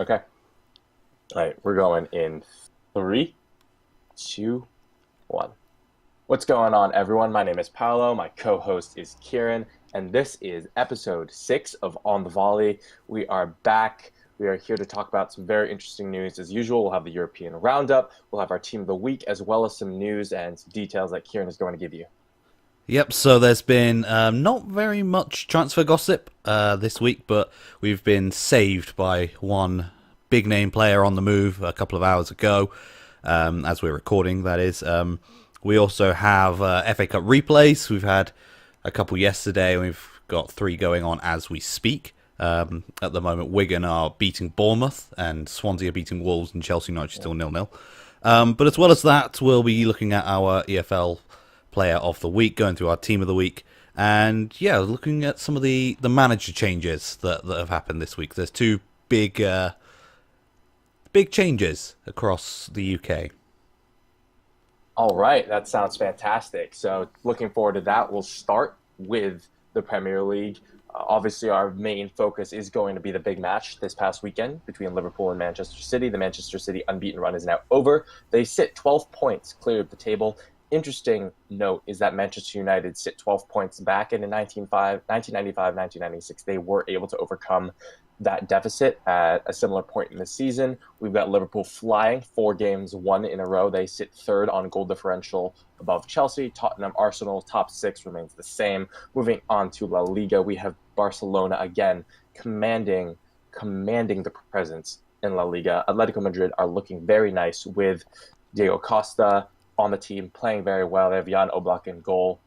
Okay. All right, we're going in three, two, one. What's going on, everyone? My name is Paolo. My co-host is Kieran, and this is episode 6 of On the Volley. We are back. We are here to talk about some very interesting news. As usual, we'll have the European Roundup. We'll have our team of the week, as well as some news and some details that Kieran is going to give you. Yep, so there's been not very much transfer gossip this week, but we've been saved by one big name player on the move a couple of hours ago, as we're recording, that is. We also have FA Cup replays. We've had a couple yesterday, and we've got 3 going on as we speak. At the moment, Wigan are beating Bournemouth, and Swansea are beating Wolves, and Chelsea United still 0-0. But as well as that, we'll be looking at our EFL player of the week, going through our team of the week, and yeah, looking at some of the manager changes that have happened this week. There's 2 big changes across the UK. All right, that sounds fantastic. So, looking forward to that. We'll start with the Premier League. Obviously, our main focus is going to be the big match this past weekend between Liverpool and Manchester City. The Manchester City unbeaten run is now over. They sit 12 points clear of the table. Interesting note is that Manchester United sit 12 points back, and in 1995, 1996, they were able to overcome that deficit at a similar point in the season. We've got Liverpool flying 4 games, 1 in a row. They sit third on goal differential above Chelsea. Tottenham, Arsenal, top 6 remains the same. Moving on to La Liga, we have Barcelona again commanding the presence in La Liga. Atletico Madrid are looking very nice with Diego Costa on the team, playing very well. They have Jan Oblak in goal,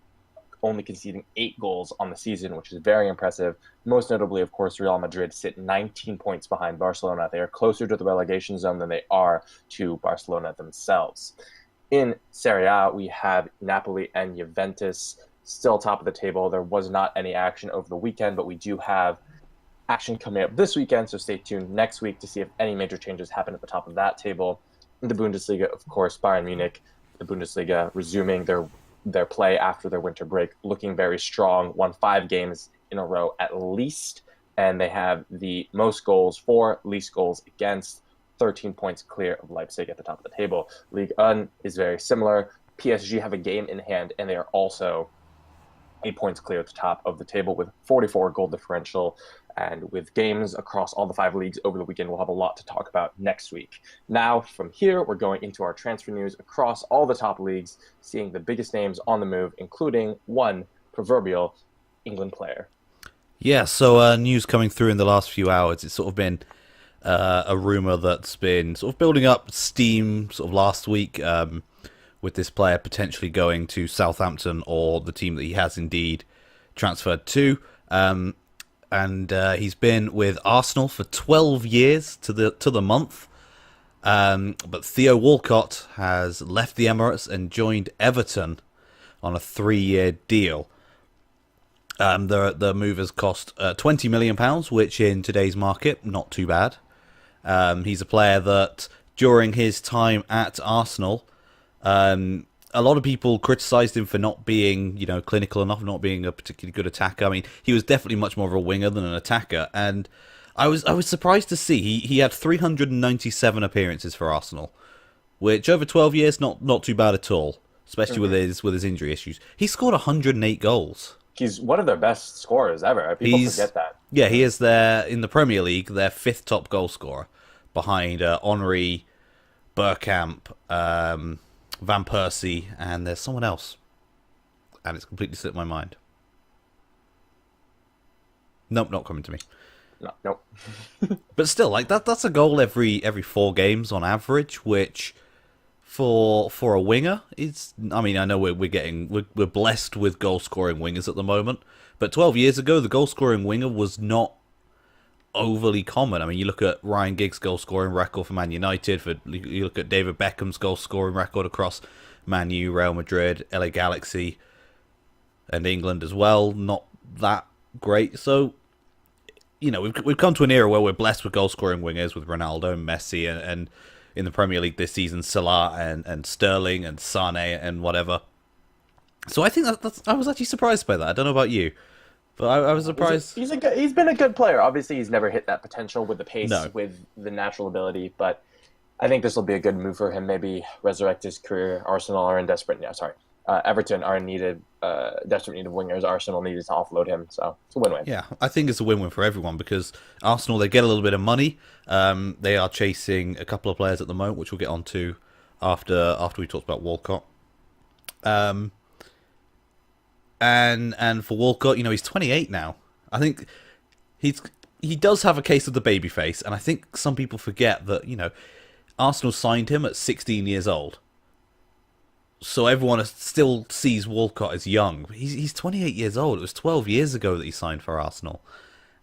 only conceding 8 goals on the season, which is very impressive. Most notably, of course, Real Madrid sit 19 points behind Barcelona. They are closer to the relegation zone than they are to Barcelona themselves. In Serie A, we have Napoli and Juventus still top of the table. There was not any action over the weekend, but we do have action coming up this weekend, so stay tuned next week to see if any major changes happen at the top of that table. In the Bundesliga, of course, Bayern Munich, the Bundesliga resuming their play after their winter break, looking very strong, won 5 games in a row at least, and they have the most goals for, least goals against, 13 points clear of Leipzig at the top of the table. Ligue 1 is very similar. PSG have a game in hand, and they are also 8 points clear at the top of the table with 44 goal differential. And with games across all the 5 leagues over the weekend, we'll have a lot to talk about next week. Now, from here, we're going into our transfer news across all the top leagues, seeing the biggest names on the move, including one proverbial England player. Yeah, so news coming through in the last few hours. It's sort of been a rumour that's been sort of building up steam sort of last week, with this player potentially going to Southampton or the team that he has indeed transferred to. And he's been with Arsenal for 12 years to the month. But Theo Walcott has left the Emirates and joined Everton on a 3-year deal. The move has cost £20 million, which in today's market, not too bad. He's a player that during his time at Arsenal, a lot of people criticised him for not being, clinical enough, not being a particularly good attacker. I mean, he was definitely much more of a winger than an attacker, and I was surprised to see he had 397 appearances for Arsenal, which over 12 years, not too bad at all, especially with his injury issues. He scored 108 goals. He's one of their best scorers ever. People forget that. Yeah, he is in the Premier League, their 5th top goal scorer, behind Henry, Bergkamp, Van Persie, and there's someone else, and it's completely slipped my mind. Nope, not coming to me. Nope. But still, like that's a goal every 4 games on average, which for a winger is. I mean, I know we're blessed with goal scoring wingers at the moment, but 12 years ago the goal scoring winger was not overly common. I mean, you look at Ryan Giggs' goal scoring record for Man United, you look at David Beckham's goal scoring record across Man U, Real Madrid, LA Galaxy, and England as well. Not that great. So, we've come to an era where we're blessed with goal scoring wingers with Ronaldo and Messi, and in the Premier League this season, Salah and Sterling and Sane and whatever. So I think I was actually surprised by that. I don't know about you. But I was surprised. He's been a good player. Obviously, he's never hit that potential with the pace, No, with the natural ability. But I think this will be a good move for him. Maybe resurrect his career. Arsenal are in desperate. Yeah, sorry. Everton are in needed, desperate need of wingers. Arsenal needed to offload him, so it's a win-win. yeah, I think it's a win-win for everyone because Arsenal they get a little bit of money. They are chasing a couple of players at the moment, which we'll get onto after we talked about Walcott. Um, and for Walcott, he's 28 now. I think he does have a case of the baby face, and I think some people forget that Arsenal signed him at 16 years old. So everyone still sees Walcott as young. He's 28 years old. It was 12 years ago that he signed for Arsenal.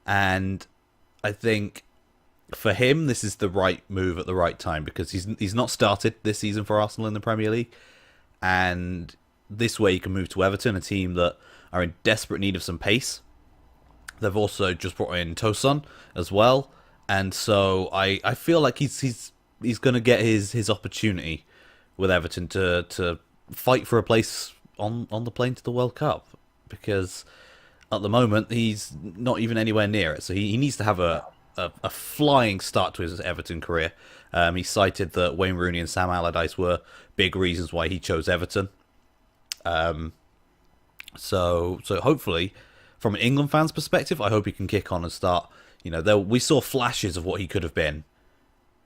And I think for him, this is the right move at the right time because he's not started this season for Arsenal in the Premier League. And this way he can move to Everton, a team that are in desperate need of some pace. They've also just brought in Tosun as well. And so I feel like he's going to get his opportunity with Everton to fight for a place on the plane to the World Cup because at the moment he's not even anywhere near it. So he needs to have a flying start to his Everton career. He cited that Wayne Rooney and Sam Allardyce were big reasons why he chose Everton. So hopefully, from an England fan's perspective, I hope he can kick on and start. We saw flashes of what he could have been.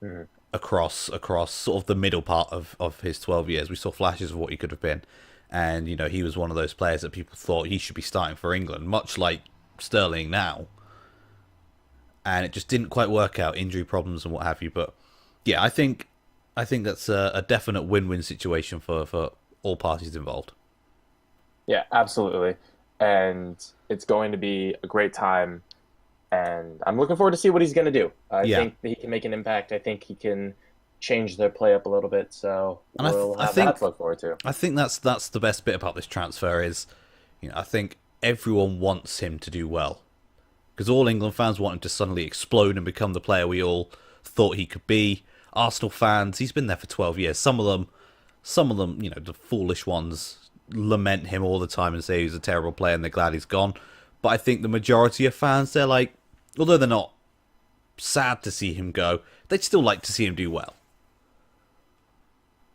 Mm-hmm. Across sort of the middle part of his 12 years. We saw flashes of what he could have been. And, he was one of those players that people thought he should be starting for England, much like Sterling now. And it just didn't quite work out, injury problems and what have you. But, yeah, I think that's a definite win-win situation for all parties involved. Yeah, absolutely. And it's going to be a great time. And I'm looking forward to see what he's going to do. I think that he can make an impact. I think he can change their play up a little bit. So we'll have that to look forward to. I think that's the best bit about this transfer is, I think everyone wants him to do well. Because all England fans want him to suddenly explode and become the player we all thought he could be. Arsenal fans, he's been there for 12 years. Some of them, the foolish ones lament him all the time and say he's a terrible player and they're glad he's gone. But I think the majority of fans, they're like, although they're not sad to see him go, they'd still like to see him do well.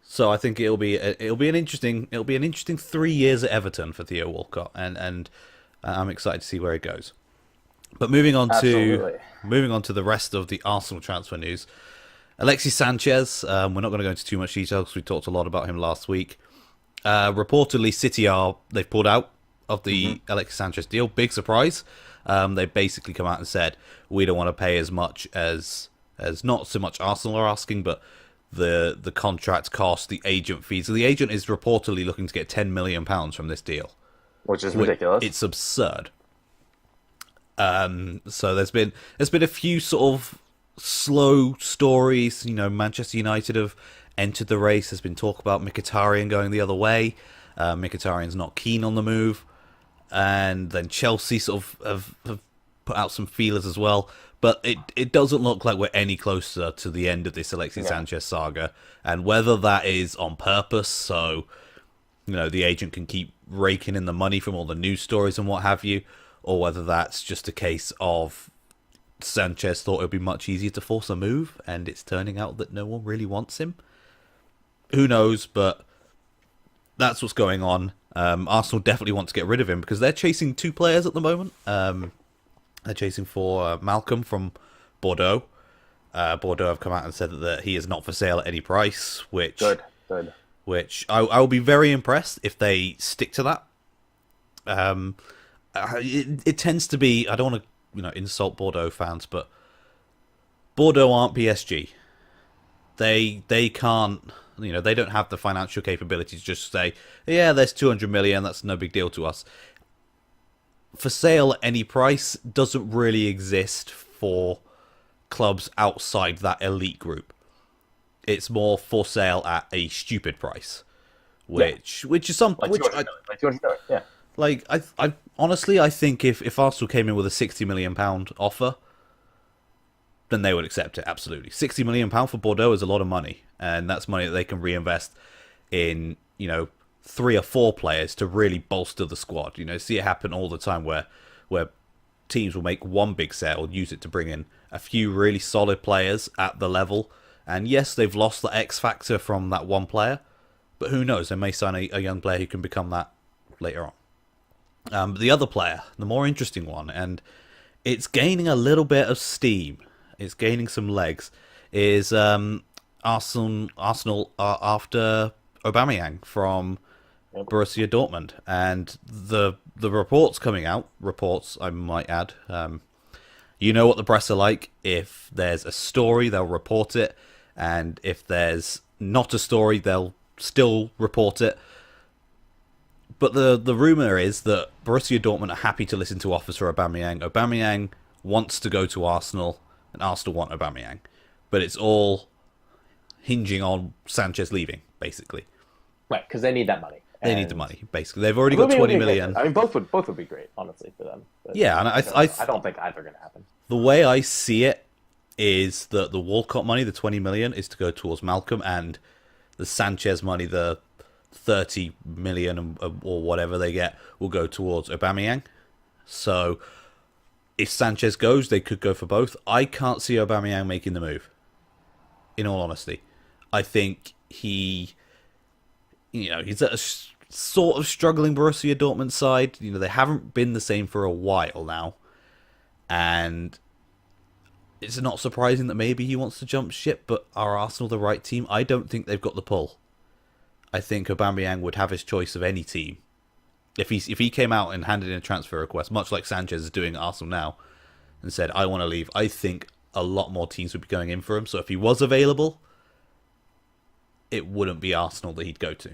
So I think it'll be an interesting 3 years at Everton for Theo Walcott, and I'm excited to see where he goes. But moving on to the rest of the Arsenal transfer news, Alexis Sanchez. We're not going to go into too much detail because we talked a lot about him last week. Reportedly, City they've pulled out of the Alexis Sanchez deal. Big surprise. They basically come out and said, we don't want to pay as much as not so much Arsenal are asking, but the contract cost, the agent fees. So the agent is reportedly looking to get £10 million from this deal. Which is ridiculous. It's absurd. So there's been a few sort of slow stories. Manchester United have entered the race. There's been talk about Mkhitaryan going the other way. Mkhitaryan's not keen on the move. And then Chelsea sort of have put out some feelers as well. But it doesn't look like we're any closer to the end of this Alexis Sanchez saga. And whether that is on purpose, so the agent can keep raking in the money from all the news stories and what have you, or whether that's just a case of Sanchez thought it would be much easier to force a move, and it's turning out that no one really wants him. Who knows, but that's what's going on. Arsenal definitely want to get rid of him because they're chasing two players at the moment. They're chasing for Malcolm from Bordeaux. Bordeaux have come out and said that he is not for sale at any price, which Good. Which I will be very impressed if they stick to that. It tends to be, I don't want to insult Bordeaux fans, but Bordeaux aren't PSG. They can't. They don't have the financial capability to just say, yeah, there's 200 million, that's no big deal to us. For sale at any price doesn't really exist for clubs outside that elite group. It's more for sale at a stupid price, which is something like 200 million, yeah. Like I honestly I think if Arsenal came in with a £60 million offer, then they would accept it, absolutely. £60 million for Bordeaux is a lot of money, and that's money that they can reinvest in, 3 or 4 players to really bolster the squad. See it happen all the time where where teams will make one big sale, use it to bring in a few really solid players at the level. And yes, they've lost the X factor from that one player, but who knows? They may sign a young player who can become that later on. But the other player, the more interesting one, and it's gaining a little bit of steam, it's gaining some legs, is Arsenal after Aubameyang from Borussia Dortmund. And the reports coming out, I might add, you know what the press are like. If there's a story, they'll report it. And if there's not a story, they'll still report it. But the rumour is that Borussia Dortmund are happy to listen to offers for Aubameyang. Aubameyang wants to go to Arsenal, and Arsenal want Aubameyang. But it's all hinging on Sanchez leaving, basically. Right, because they need that money. They need the money, basically. They've already got 20 million. I mean, both would be great, honestly, for them. But yeah, and I don't think either are going to happen. The way I see it is that the Walcott money, the 20 million, is to go towards Malcolm, and the Sanchez money, the 30 million or whatever they get, will go towards Aubameyang. So if Sanchez goes, they could go for both. I can't see Aubameyang making the move, in all honesty. I think he's at a sort of struggling Borussia Dortmund side. They haven't been the same for a while now, and it's not surprising that maybe he wants to jump ship. But are Arsenal the right team? I don't think they've got the pull. I think Aubameyang would have his choice of any team. If he came out and handed in a transfer request, much like Sanchez is doing at Arsenal now, and said, I want to leave, I think a lot more teams would be going in for him. So if he was available, it wouldn't be Arsenal that he'd go to.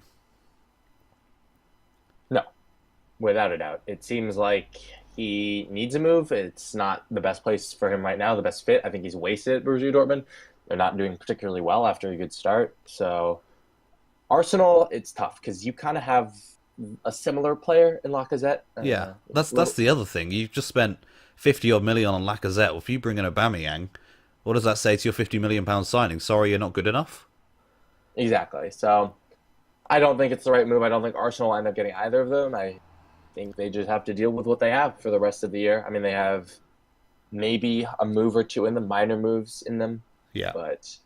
No, without a doubt. It seems like he needs a move. It's not the best place for him right now, the best fit. I think he's wasted at Borussia Dortmund. They're not doing particularly well after a good start. So Arsenal, it's tough because you kind of have a similar player in Lacazette. Yeah, that's the other thing. You've just spent 50-odd million on Lacazette. Well, if you bring in Aubameyang, what does that say to your £50 million signing? Sorry, you're not good enough? Exactly. So I don't think it's the right move. I don't think Arsenal will end up getting either of them. I think they just have to deal with what they have for the rest of the year. I mean, they have maybe a move or two in them, minor moves in them. Yeah. But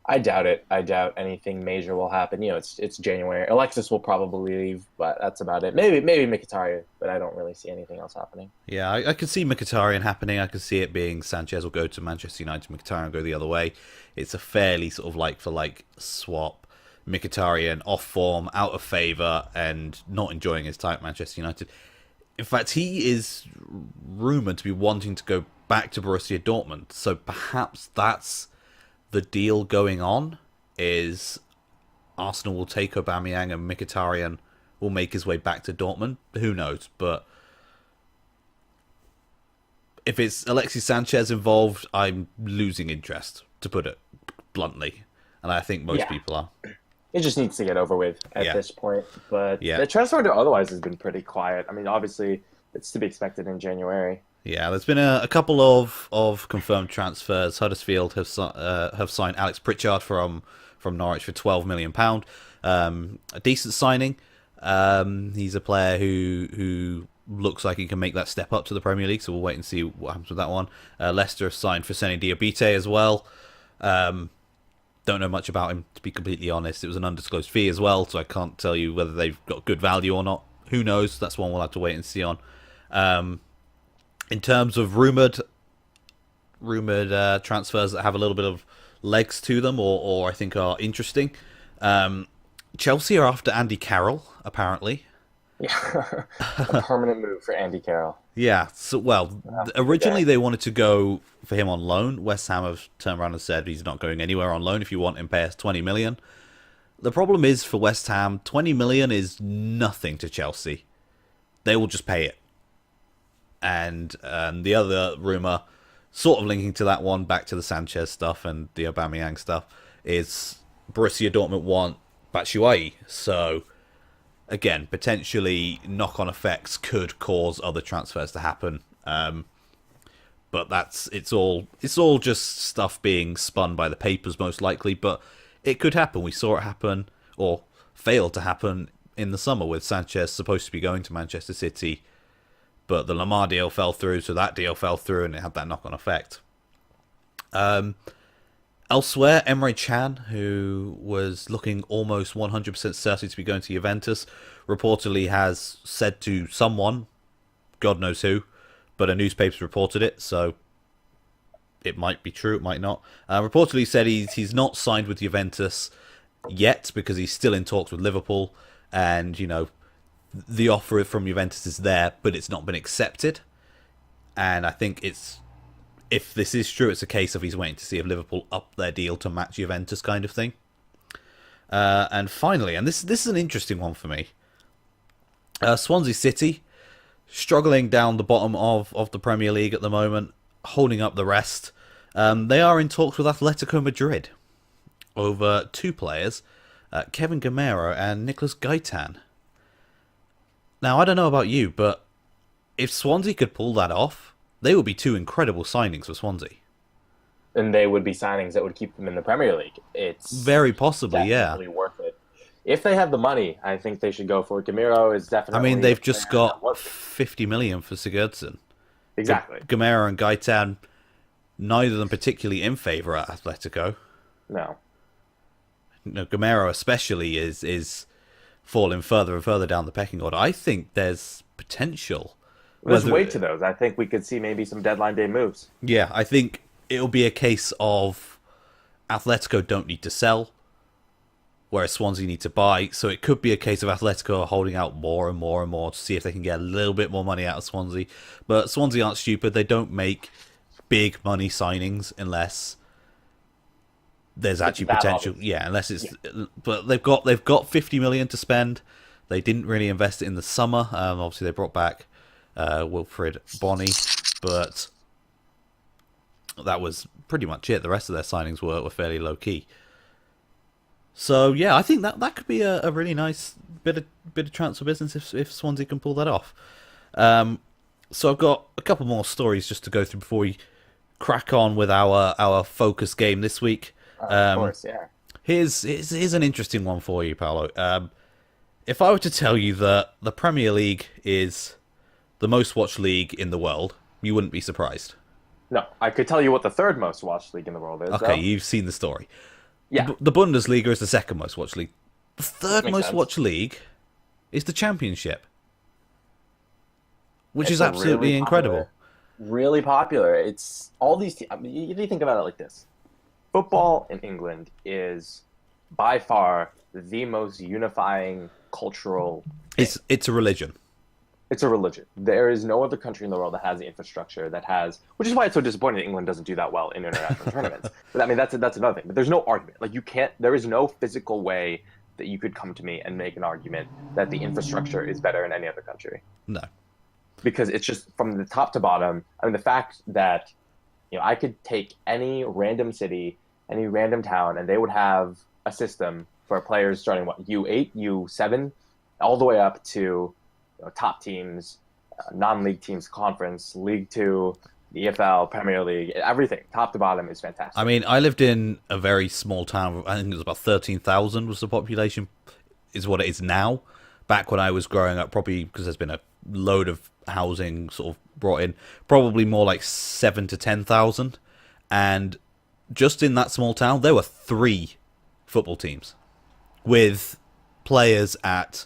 I doubt it. I doubt anything major will happen. It's January. Alexis will probably leave, but that's about it. Maybe Mkhitaryan, but I don't really see anything else happening. Yeah, I could see Mkhitaryan happening. I could see it being Sanchez will go to Manchester United, Mkhitaryan will go the other way. It's a fairly sort of like-for-like swap. Mkhitaryan off form, out of favour, and not enjoying his time at Manchester United. In fact, he is rumoured to be wanting to go back to Borussia Dortmund, so perhaps that's the deal going on, is Arsenal will take Aubameyang and Mkhitaryan will make his way back to Dortmund. Who knows? But if it's Alexis Sanchez involved, I'm losing interest, to put it bluntly. And I think most people are. It just needs to get over with at this point. But the transfer window otherwise has been pretty quiet. I mean, obviously, it's to be expected in January. Yeah, there's been a couple of confirmed transfers. Huddersfield have signed Alex Pritchard from Norwich for £12 million. A decent signing. He's a player who looks like he can make that step up to the Premier League, so we'll wait and see what happens with that one. Leicester have signed Fousseni Diabite as well. Don't know much about him, to be completely honest. It was an undisclosed fee as well, so I can't tell you whether they've got good value or not. Who knows? That's one we'll have to wait and see on. In terms of rumoured transfers that have a little bit of legs to them, or I think are interesting, Chelsea are after Andy Carroll, apparently. Yeah, a permanent move for Andy Carroll. Yeah, so originally they wanted to go for him on loan. West Ham have turned around and said he's not going anywhere on loan. If you want him, pay us 20 million. The problem is for West Ham, 20 million is nothing to Chelsea. They will just pay it. And the other rumour, sort of linking to that one, back to the Sanchez stuff and the Aubameyang stuff, is Borussia Dortmund want Batshuayi. So, again, potentially knock-on effects could cause other transfers to happen. But it's all just stuff being spun by the papers, most likely. But it could happen. We saw it happen, or fail to happen, in the summer with Sanchez supposed to be going to Manchester City. but the Lamar deal fell through, so that deal fell through, and it had that knock-on effect. Elsewhere, Emre Can, who was looking almost 100% certain to be going to Juventus, reportedly has said to someone, God knows who, but a newspaper's reported it, so it might be true, it might not. Reportedly said he's not signed with Juventus yet because he's still in talks with Liverpool, and the offer from Juventus is there, but it's not been accepted. And I think if this is true, it's a case of he's waiting to see if Liverpool up their deal to match Juventus kind of thing. And finally, and this is an interesting one for me, Swansea City, struggling down the bottom of the Premier League at the moment, holding up the rest. They are in talks with Atletico Madrid over two players, Kevin Gamero and Nicolas Gaitan. Now, I don't know about you, but if Swansea could pull that off, they would be two incredible signings for Swansea. And they would be signings that would keep them in the Premier League. It's very possibly, definitely worth it. If they have the money, I think they should go for it. Gamero is definitely... I mean, they've just got 50 million for Sigurdsson. Exactly. Gamero and Gaitan, neither of them particularly in favour at Atletico. No. Gamero especially is falling further and further down the pecking order. I think there's potential. There's weight to those. I think we could see maybe some deadline day moves. Yeah, I think it'll be a case of Atletico don't need to sell, whereas Swansea need to buy. So it could be a case of Atletico holding out more and more and more to see if they can get a little bit more money out of Swansea. But Swansea aren't stupid. They don't make big money signings unless there's actually potential. Obvious. Yeah, unless it's. Yeah. But they've got 50 million to spend. They didn't really invest it in the summer. Obviously, they brought back Wilfried Bony, but that was pretty much it. The rest of their signings were fairly low key. So yeah, I think that could be a really nice bit of transfer business if Swansea can pull that off. So I've got a couple more stories just to go through before we crack on with our focus game this week. Of course, yeah. Here's an interesting one for you, Paolo. If I were to tell you that the Premier League is the most watched league in the world, you wouldn't be surprised. No, I could tell you what the third most watched league in the world is. Okay, though. You've seen the story. Yeah. The Bundesliga is the second most watched league. The third most sense. watched league is the Championship, which It's is absolutely really incredible. Really popular. It's all these. I mean, you think about it like this: football in England is by far the most unifying cultural. It's a religion. It's a religion. There is no other country in the world that has the infrastructure that has, which is why it's so disappointing that England doesn't do that well in international tournaments. But I mean, that's another thing. But there's no argument. Like, you can't. There is no physical way that you could come to me and make an argument that the infrastructure is better in any other country. No, because it's just from the top to bottom. I mean, the fact that I could take any random city, any random town, and they would have a system for players starting U8, U7, all the way up to top teams, non-league teams, conference, League Two, the EFL, Premier League, everything, top to bottom is fantastic. I mean, I lived in a very small town. I think it was about 13,000 was the population, is what it is now. Back when I was growing up, probably because there's been a load of housing sort of brought in, probably more like 7 to 10,000. And just in that small town, there were 3 football teams with players at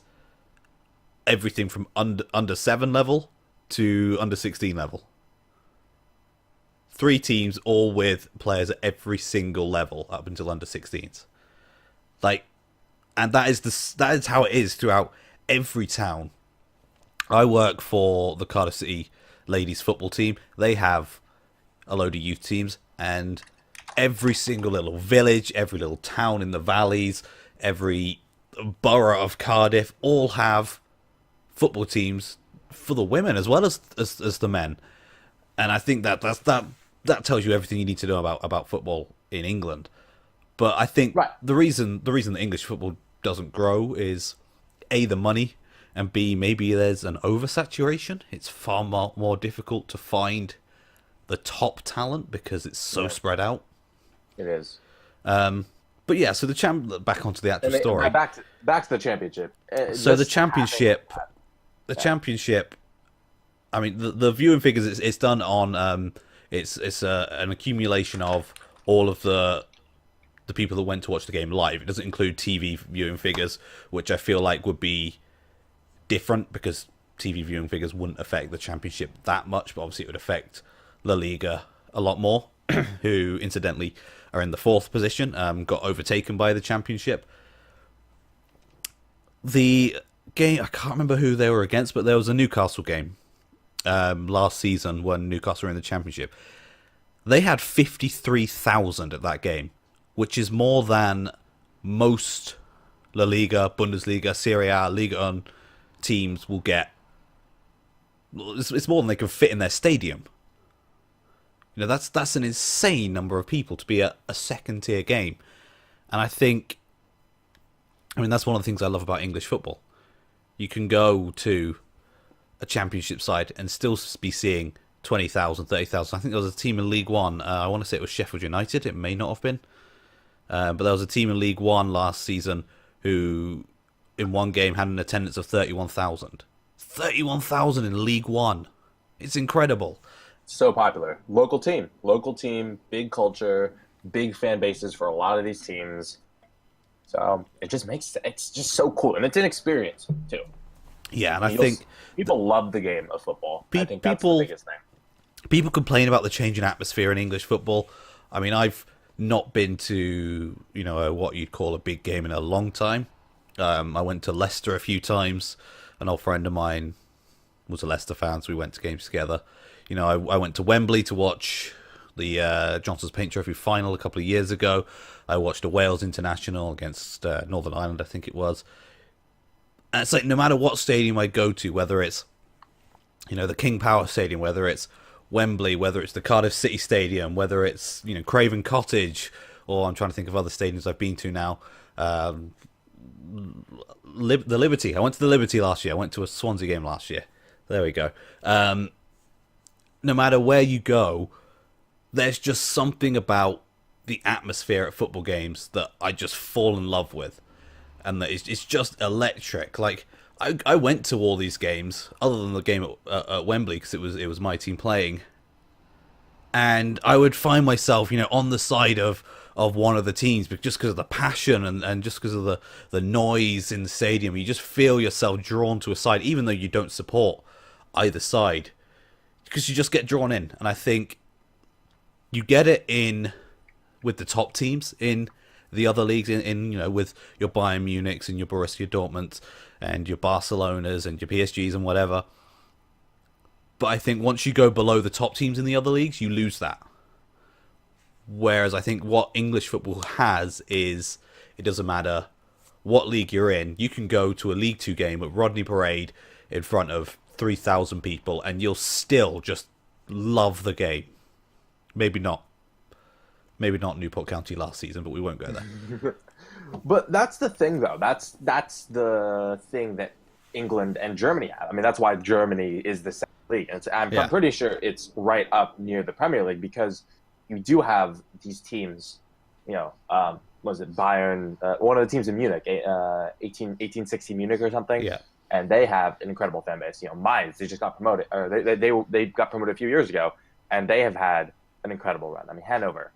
everything from under 7 level to under 16 level. 3 teams, all with players at every single level up until under 16s. And that is how it is throughout every town. I work for the Cardiff City ladies football team. They have a load of youth teams, and every single little village, every little town in the valleys, every borough of Cardiff all have football teams for the women as well as the men. And I think that tells you everything you need to know about football in England. But I think the reason that English football doesn't grow is A, the money, and B, maybe there's an oversaturation. It's far more difficult to find the top talent because it's so spread out. It is. But yeah, so back onto the actual story. Back to the Championship. So the Championship I mean, the viewing figures it's done on it's an accumulation of all of the people that went to watch the game live. It doesn't include TV viewing figures, which I feel like would be different because TV viewing figures wouldn't affect the championship that much, but obviously it would affect La Liga a lot more, who incidentally are in the fourth position, got overtaken by the championship. The game, I can't remember who they were against, but there was a Newcastle game last season when Newcastle were in the championship. They had 53,000 at that game, which is more than most La Liga, Bundesliga, Serie A, Liga 1 teams will get. It's more than they can fit in their stadium. You know, that's an insane number of people to be a second tier game. And I mean, that's one of the things I love about English football. You can go to a championship side and still be seeing 20,000, 30,000. I think there was a team in League One. I want to say it was Sheffield United. It may not have been. But there was a team in League One last season who, in one game, had an attendance of 31,000. 31,000 in League One. It's incredible. So popular. Local team, big culture, big fan bases for a lot of these teams. So it's just so cool. And it's an experience, too. Yeah, and I think people love the game of football. I think that's the biggest thing. People complain about the change in atmosphere in English football. I mean, I've not been to, what you'd call a big game in a long time. I went to Leicester a few times. An old friend of mine was a Leicester fan, so we went to games together. I went to Wembley to watch the Johnson's Paint Trophy final a couple of years ago. I watched a Wales international against Northern Ireland, I think it was. And it's like, no matter what stadium I go to, whether it's, the King Power Stadium, whether it's Wembley, whether it's the Cardiff City Stadium, whether it's, Craven Cottage, or I'm trying to think of other stadiums I've been to now. The Liberty. I went to the Liberty last year. I went to a Swansea game last year. There we go. No matter where you go, there's just something about the atmosphere at football games that I just fall in love with. And that it's just electric. Like, I went to all these games, other than the game at Wembley, because it was my team playing. And I would find myself, on the side of one of the teams, but just because of the passion and just because of the noise in the stadium, you just feel yourself drawn to a side, even though you don't support either side, because you just get drawn in. And I think you get it in with the top teams in the other leagues, in with your Bayern Munichs and your Borussia Dortmunds and your Barcelonas and your PSGs and whatever. But I think once you go below the top teams in the other leagues, you lose that. Whereas I think what English football has is, it doesn't matter what league you're in, you can go to a League 2 game at Rodney Parade in front of 3,000 people and you'll still just love the game. Maybe not Newport County last season, but we won't go there. But that's the thing, though. That's the thing that England and Germany have. I mean, that's why Germany is the second league. And I'm pretty sure it's right up near the Premier League, because you do have these teams, was it Bayern, one of the teams in Munich, 1860 Munich or something? Yeah. And they have an incredible fan base. Mainz, they just got promoted, or they got promoted a few years ago, and they have had an incredible run. I mean, Hanover.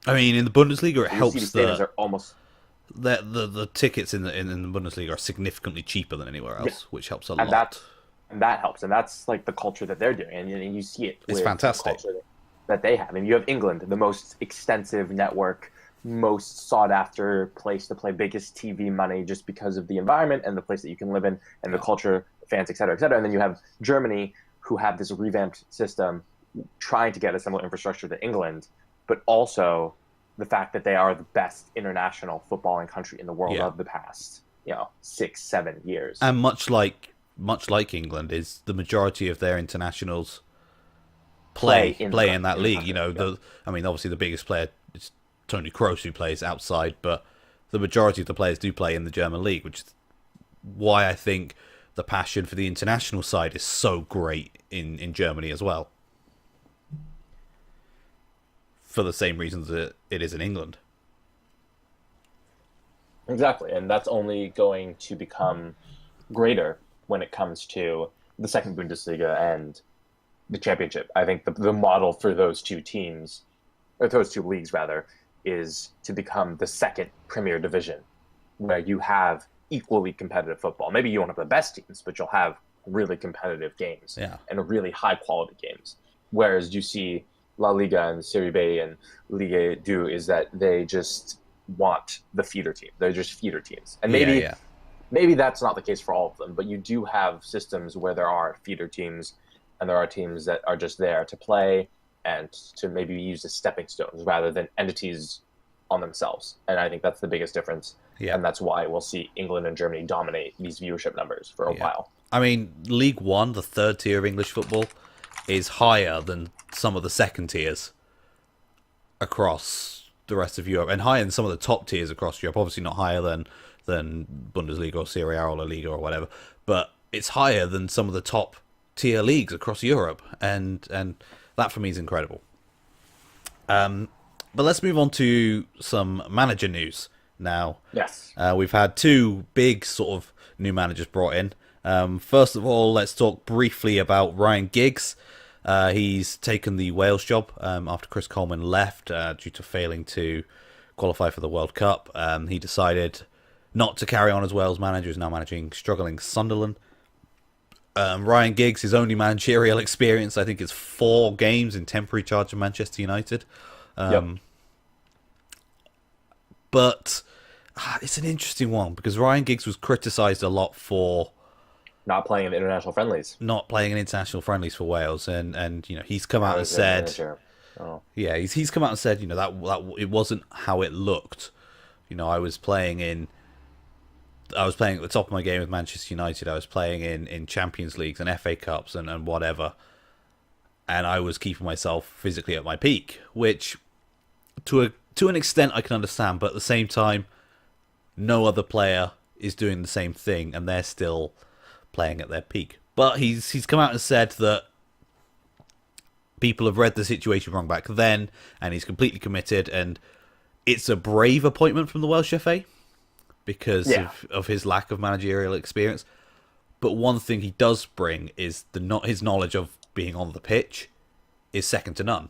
I mean, in the Bundesliga, it helps are almost the tickets in the Bundesliga are significantly cheaper than anywhere else, which helps a lot. And that helps, and that's like the culture that they're doing, and you see it. It's fantastic the culture that they have. And you have England, the most extensive network, most sought after place to play, biggest TV money, just because of the environment and the place that you can live in, and the culture, fans, et cetera, et cetera. And then you have Germany, who have this revamped system, trying to get a similar infrastructure to England, but also the fact that they are the best international footballing country in the world of the past, 6-7 years. And much like England, is the majority of their internationals play in that league. Obviously the biggest player is Toni Kroos, who plays outside, but the majority of the players do play in the German league, which is why I think the passion for the international side is so great in Germany as well. For the same reasons that it is in England. Exactly, and that's only going to become greater when it comes to the second Bundesliga and the Championship. I think the model for those two teams, or those two leagues rather, is to become the second Premier Division, where you have equally competitive football. Maybe you won't have the best teams, but you'll have really competitive games Yeah. and really high quality games. Whereas you see La Liga and Serie B and Ligue 2 is that they just want the feeder team. They're just feeder teams. And Yeah, maybe yeah. maybe that's not the case for all of them, but you do have systems where there are feeder teams and there are teams that are just there to play and to maybe use as stepping stones rather than entities on themselves. And I think that's the biggest difference. Yeah. And that's why we'll see England and Germany dominate these viewership numbers for a Yeah. while. I mean, League One, the third tier of English football, is higher than some of the second tiers across the rest of Europe, and higher than some of the top tiers across Europe. Obviously, not higher than Bundesliga or Serie A or La Liga or whatever, but it's higher than some of the top tier leagues across Europe, and that for me is incredible. But let's move on to some manager news now. Yes. We've had two big sort of new managers brought in. First of all, let's talk briefly about Ryan Giggs. He's taken the Wales job after Chris Coleman left due to failing to qualify for the World Cup. He decided not to carry on as Wales manager. He's now managing struggling Sunderland. Ryan Giggs, his only managerial experience, I think, is 4 games in temporary charge of Manchester United. Yep. But it's an interesting one because Ryan Giggs was criticised a lot for Not playing in the international friendlies. not playing in international friendlies for Wales, and you know he's come out and said, yeah, he's come out and said, you know, that it wasn't how it looked. You know, I was playing at the top of my game with Manchester United. I was playing in Champions Leagues and FA Cups and whatever, and I was keeping myself physically at my peak, which to an extent I can understand, but at the same time, no other player is doing the same thing, and they're still playing at their peak. But he's come out and said that people have read the situation wrong back then, and he's completely committed, and it's a brave appointment from the Welsh FA because of his lack of managerial experience. But one thing he does bring is his knowledge of being on the pitch is second to none.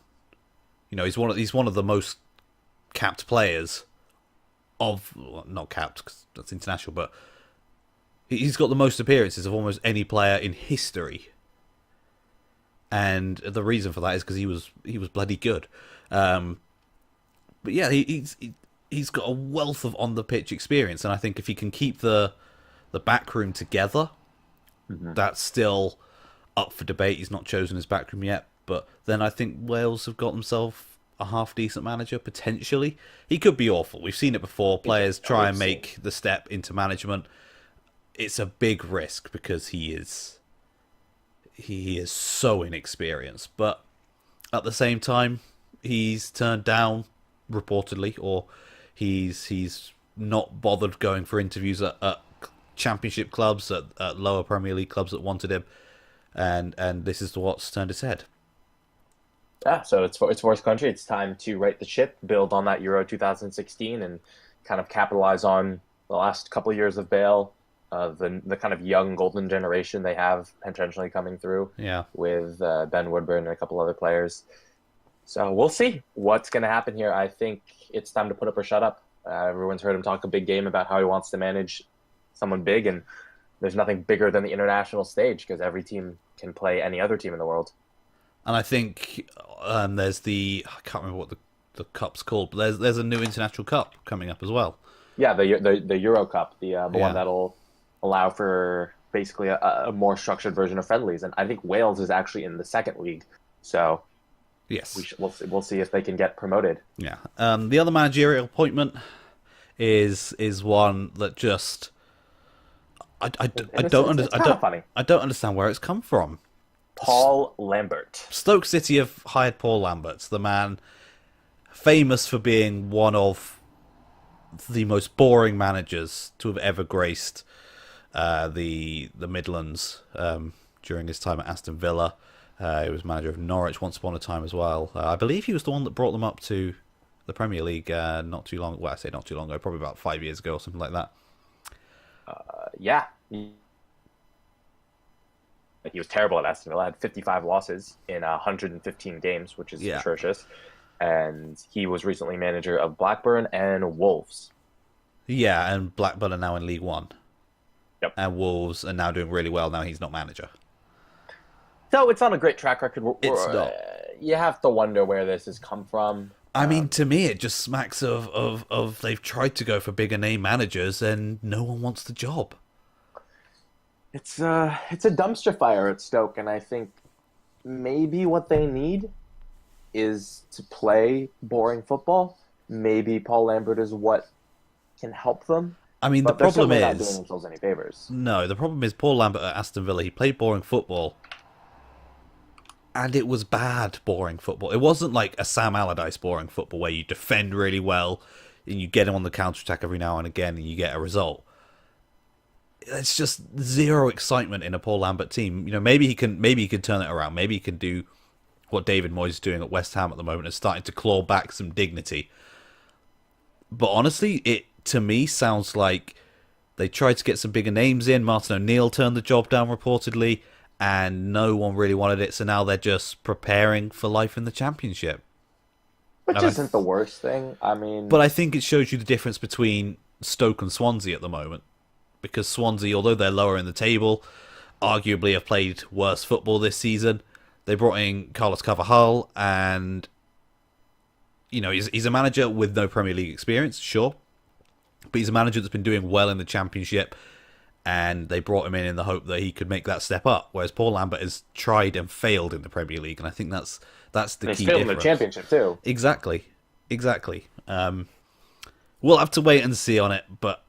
You know, he's one of the most capped players of, well, not capped because that's international, but he's got the most appearances of almost any player in history. And the reason for that is because he was bloody good. But yeah, he's got a wealth of on the pitch experience, and I think if he can keep the backroom together, that's still up for debate. He's not chosen his backroom yet, but then I think Wales have got themselves a half decent manager potentially. He could be awful. We've seen it before. Players try and make the step into management. It's a big risk because he is so inexperienced, but at the same time, he's turned down reportedly, or he's not bothered going for interviews at championship clubs, at lower Premier League clubs that wanted him, and this is what's turned his head. Yeah, so it's for his country. It's time to right the ship, build on that Euro 2016, and kind of capitalize on the last couple of years of Bale, the kind of young golden generation they have potentially coming through. Yeah, with Ben Woodburn and a couple other players. So we'll see what's going to happen here. I think it's time to put up or shut up. Everyone's heard him talk a big game about how he wants to manage someone big, and there's nothing bigger than the international stage because every team can play any other team in the world. and I think there's I can't remember what the cup's called, but there's a new international cup coming up as well. Yeah, the Euro Cup, the one that'll allow for basically a more structured version of friendlies, and I think Wales is actually in the second league, so Yes, we'll see if they can get promoted. yeah. The other managerial appointment is one that just I don't understand where it's come from. Paul Lambert. Stoke City have hired Paul Lambert, the man famous for being one of the most boring managers to have ever graced the Midlands during his time at Aston Villa. He was manager of Norwich once upon a time as well. I believe he was the one that brought them up to the Premier League not too long. Well, I say not too long ago, probably about 5 years ago or something like that. Yeah. he was terrible at Aston Villa. Had 55 losses in 115 games, which is Yeah. atrocious. And he was recently manager of Blackburn and Wolves. Yeah, and Blackburn are now in League One. Yep. And Wolves are now doing really well now he's not manager. So it's not a great track record. It's not. You have to wonder where this has come from. I mean, to me, it just smacks of they've tried to go for bigger name managers and no one wants the job. It's a dumpster fire at Stoke, and I think maybe what they need is to play boring football. Maybe Paul Lambert is what can help them. I mean, But the they're problem certainly not is... doing themselves any favors. No, the problem is Paul Lambert at Aston Villa, he played boring football. And it was bad boring football. It wasn't like a Sam Allardyce boring football where you defend really well and you get him on the counter-attack every now and again and you get a result. It's just zero excitement in a Paul Lambert team. You know, maybe he can turn it around. Maybe he can do what David Moyes is doing at West Ham at the moment and starting to claw back some dignity. But honestly, it to me sounds like they tried to get some bigger names in. Martin O'Neill turned the job down reportedly, and no one really wanted it. So now they're just preparing for life in the Championship. Which isn't the worst thing. I mean... But I think it shows you the difference between Stoke and Swansea at the moment. Because Swansea, although they're lower in the table, arguably have played worse football this season. They brought in Carlos Carvajal, and you know he's a manager with no Premier League experience, sure, but he's a manager that's been doing well in the Championship, and they brought him in the hope that he could make that step up. Whereas Paul Lambert has tried and failed in the Premier League, and I think that's the key difference. He's failed in the Championship too. Exactly. We'll have to wait and see on it, but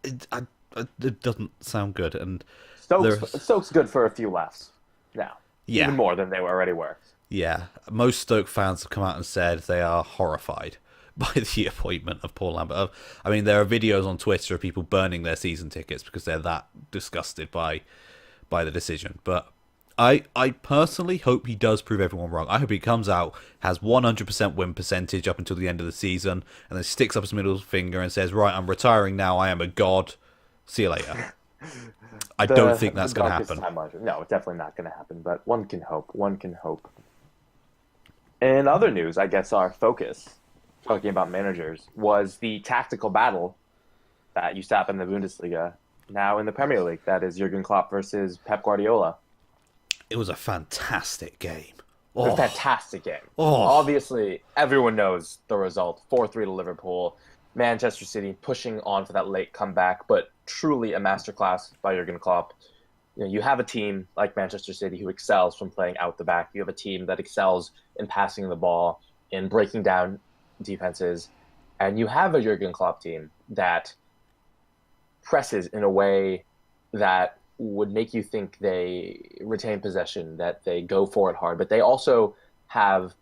it doesn't sound good. And Stoke's good for a few laughs now. Yeah. Even more than they already were. Yeah. Most Stoke fans have come out and said they are horrified by the appointment of Paul Lambert. I mean, there are videos on Twitter of people burning their season tickets because they're that disgusted by the decision. But I personally hope he does prove everyone wrong. I hope he comes out, has 100% win percentage up until the end of the season, and then sticks up his middle finger and says, right, I'm retiring now, I am a god. See you later. I don't think that's going to happen. No, it's definitely not going to happen, but one can hope. One can hope. In other news, I guess our focus, talking about managers, was the tactical battle that used to happen in the Bundesliga, now in the Premier League. That is Jurgen Klopp versus Pep Guardiola. It was a fantastic game. It was a fantastic game. Oh. Obviously, everyone knows the result. 4-3 to Liverpool. Manchester City pushing on for that late comeback, but truly a masterclass by Jurgen Klopp. You know, you have a team like Manchester City who excels from playing out the back. You have a team that excels in passing the ball, in breaking down defenses, and you have a Jurgen Klopp team that presses in a way that would make you think they retain possession, that they go for it hard, but they also have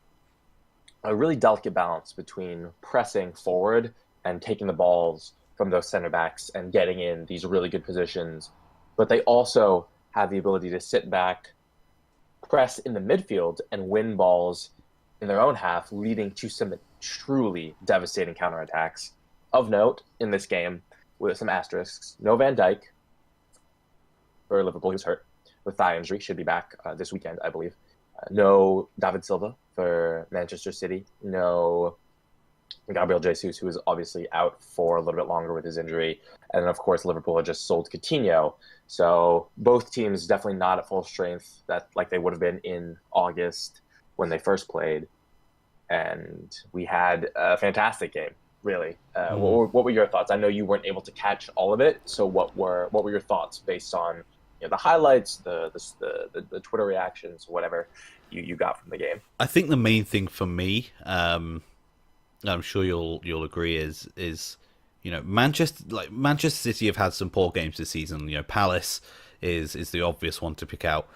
a really delicate balance between pressing forward and taking the balls from those center backs and getting in these really good positions. But they also have the ability to sit back, press in the midfield, and win balls in their own half, leading to some truly devastating counterattacks. Of note, in this game, with some asterisks, no Van Dijk for Liverpool, he was hurt with thigh injury, should be back this weekend, I believe. No David Silva for Manchester City. No Gabriel Jesus, who is obviously out for a little bit longer with his injury. And then, of course, Liverpool had just sold Coutinho. So both teams definitely not at full strength, that like they would have been in August when they first played. And we had a fantastic game, really. What were your thoughts? I know you weren't able to catch all of it. So what were your thoughts based on the highlights, the Twitter reactions, whatever you got from the game? I think the main thing for me, I'm sure you'll agree, is Manchester City have had some poor games this season. Palace is the obvious one to pick out,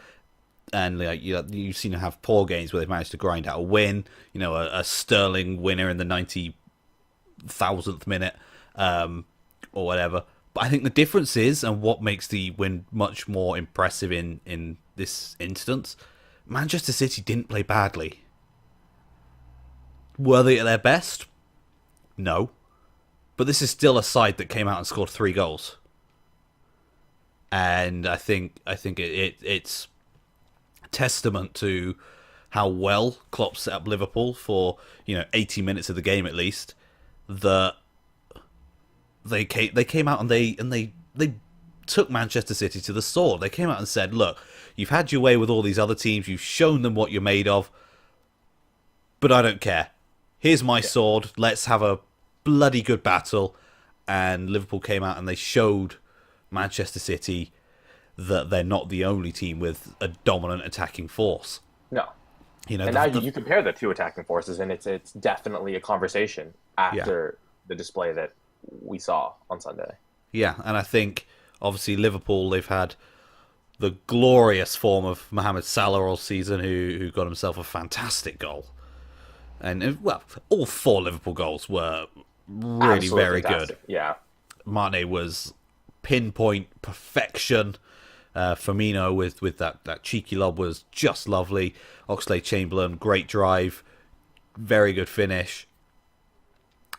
and you've seen them have poor games where they've managed to grind out a win. A Sterling winner in the 90,000th minute, or whatever. But I think the difference is, and what makes the win much more impressive in this instance, Manchester City didn't play badly. Were they at their best? No. But this is still a side that came out and scored 3 goals. and it's testament to how well Klopp set up Liverpool for 80 minutes of the game at least, that they came out and they took Manchester City to the sword. They came out and said, "Look, you've had your way with all these other teams. You've shown them what you're made of, but I don't care. Here's my sword. Let's have a bloody good battle." And Liverpool came out and they showed Manchester City that they're not the only team with a dominant attacking force. No. And now you compare the two attacking forces, and it's definitely a conversation after the display that we saw on Sunday. Yeah, and I think, obviously, Liverpool, they've had the glorious form of Mohamed Salah all season, who got himself a fantastic goal. And, well, all 4 Liverpool goals were really Absolutely very fantastic. good. Yeah. Mane was pinpoint perfection. Firmino with that cheeky lob was just lovely. Oxlade-Chamberlain, great drive, very good finish.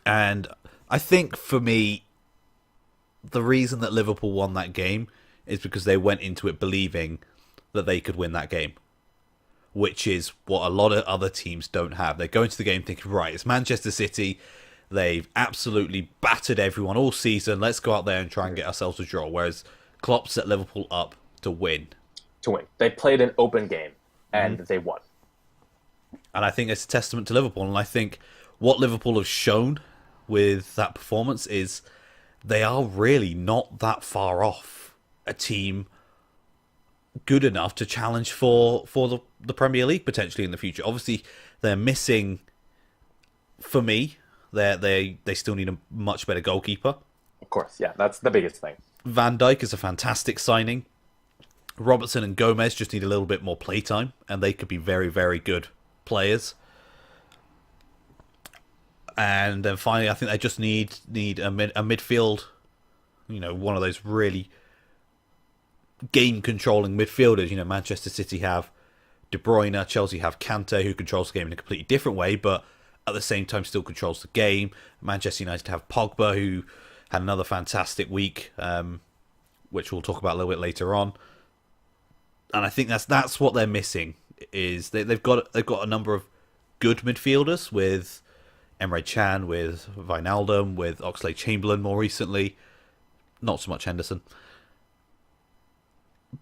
And I think for me, the reason that Liverpool won that game is because they went into it believing that they could win that game, which is what a lot of other teams don't have. They go into the game thinking, right, it's Manchester City. They've absolutely battered everyone all season. Let's go out there and try and get ourselves a draw. Whereas Klopp set Liverpool up to win. They played an open game, and they won. And I think it's a testament to Liverpool. And I think what Liverpool have shown with that performance is they are really not that far off a team good enough to challenge for the Premier League potentially in the future. Obviously, they're missing, for me, they still need a much better goalkeeper. Of course, yeah, that's the biggest thing. Van Dijk is a fantastic signing. Robertson and Gomez just need a little bit more playtime, and they could be very, very good players. And then finally, I think they just need a midfield, one of those really game-controlling midfielders. Manchester City have De Bruyne, Chelsea have Kante, who controls the game in a completely different way, but at the same time still controls the game. Manchester United have Pogba, who had another fantastic week, which we'll talk about a little bit later on. And I think that's what they're missing, is they've got a number of good midfielders with Emre Can, with Wijnaldum, with Oxlade-Chamberlain more recently. Not so much Henderson.